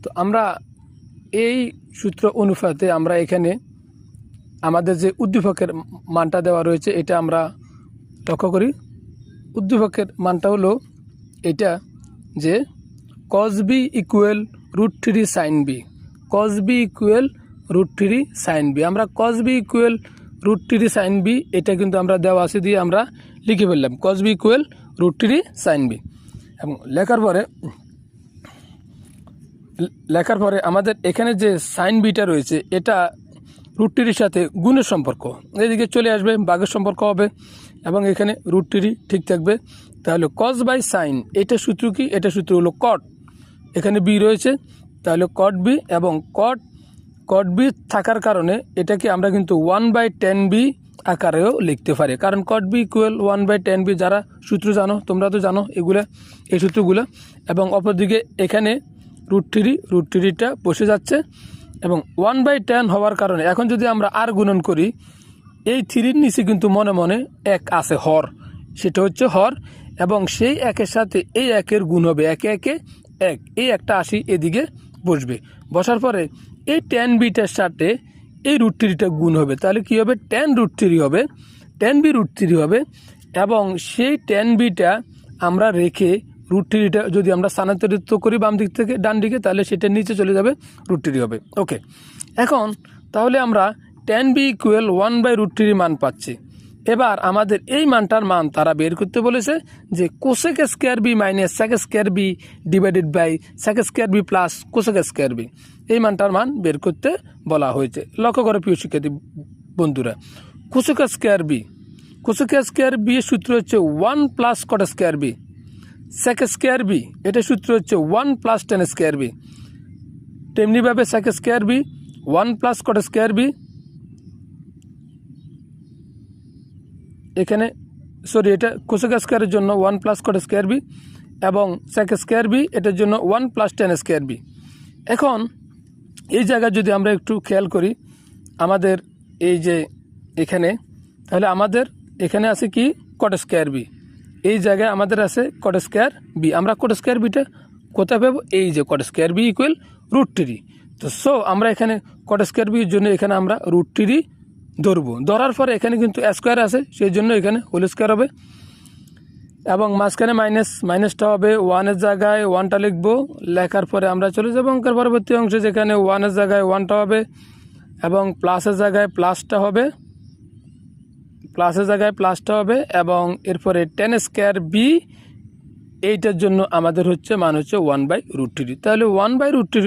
তো আমরা এই সূত্র অনুপাতে আমরা এখানে আমাদের যে উদ্দীপকের মানটা দেওয়া রয়েছে এটা আমরা লক্ষ্য করি। উদ্দীপকের মানটা হলো এটা যে cos b equal √3 sin b, cos b equal √3 sin b। আমরা cos b equal √3 sin b এটা কিন্তু আমরা দেওয়া আছে দিয়ে আমরা লিখে ফেললাম cos b equal √3 sin b। এবং লেখার পরে আমাদের এখানে যে সাইন বিটা রয়েছে এটা √3 সাথে গুণের সম্পর্ক, এদিকে চলে আসবে ভাগের সম্পর্ক হবে এবং এখানে √3 ঠিক থাকবে। তাহলে cos বাই সাইন এটা সূত্র কি? এটা সূত্র হলো cot, এখানে বি রয়েছে তাহলে cot b এবং cot b থাকার কারণে এটাকে আমরা কিন্তু 1/10b আকারেও লিখতে পারি, কারণ cot b ইকুয়াল 1/10b। যারা সূত্র জানো তোমরা তো জানো এই সূত্রগুলো। এবং অপরদিকে এখানে √3টা বসে যাচ্ছে এবং 1/10 হওয়ার কারণে এখন যদি আমরা আর গুণন করি এই 3-র নিচে কিন্তু মনে মনে 1 আছে হর, সেটা হচ্ছে হর এবং সেই 1-এর সাথে এই 1-এর গুণ হবে 1 এই একটা 80 এদিকে বসবে। বসার পরে এই tan bটার সাথে এই √3টা গুণ হবে, তাহলে কি হবে tan √3 হবে, tan b √3 হবে এবং সেই tan bটা আমরা রেখে √3টা যদি আমরা স্থানান্তরিত করি বাম দিক থেকে ডান দিকে তাহলে সেটা নিচে চলে যাবে √3 হবে। ওকে, এখন তাহলে আমরা tan b ইকুয়াল 1/√3 মান পাচ্ছি। এবার আমাদের এই মানটার মান তারা বের করতে বলেছে যে cosec square B minus sec square B divided by sec square B plus cosec square B, এই মানটার মান বের করতে বলা হয়েছে। লক্ষ্য করে প্রিয় শিক্ষার্থী বন্ধুরা, কোসেক স্কয়ার বি এর সূত্র হচ্ছে 1 plus cot square B, sec square B এটা সূত্র হচ্ছে 1 প্লাস tan স্কয়ার বি, তেমনিভাবে sec square B 1 plus cot square B, এখানে এটা কোসেক স্কয়ারের জন্য 1 প্লাস কট স্কয়ার বি এবং সেক স্কয়ার বি এটার জন্য 1 প্লাস tan স্কয়ার বি। এখন এই জায়গায় যদি আমরা একটু খেয়াল করি আমাদের এই যে এখানে, তাহলে আমাদের এখানে আছে কি কট স্কয়ার বি, এই জায়গায় আমাদের আছে কট স্কয়ার বি। আমরা কট স্কয়ার বিটা কোথায় পাবো? এই যে কট স্কয়ার বি ইকুয়াল √3। তো আমরা এখানে কট স্কয়ার বির জন্য এখানে আমরা √3 ধরবো, ধরার পরে এখানে কিন্তু স্কয়ার আছে সেই জন্য এখানে হোল স্কয়ার হবে এবং মাঝখানে মাইনাসটা হবে 1-এর জায়গায় 1টা লিখবো, লেখার পরে আমরা চলে যাবো অঙ্কের পরবর্তী অংশে যেখানে 1-এর জায়গায় 1টা হবে এবং প্লাসের জায়গায় প্লাসটা হবে এবং এরপরে tan স্কয়ার বি এইটার জন্য আমাদের মান হচ্ছে 1/√3। তাহলে 1/√3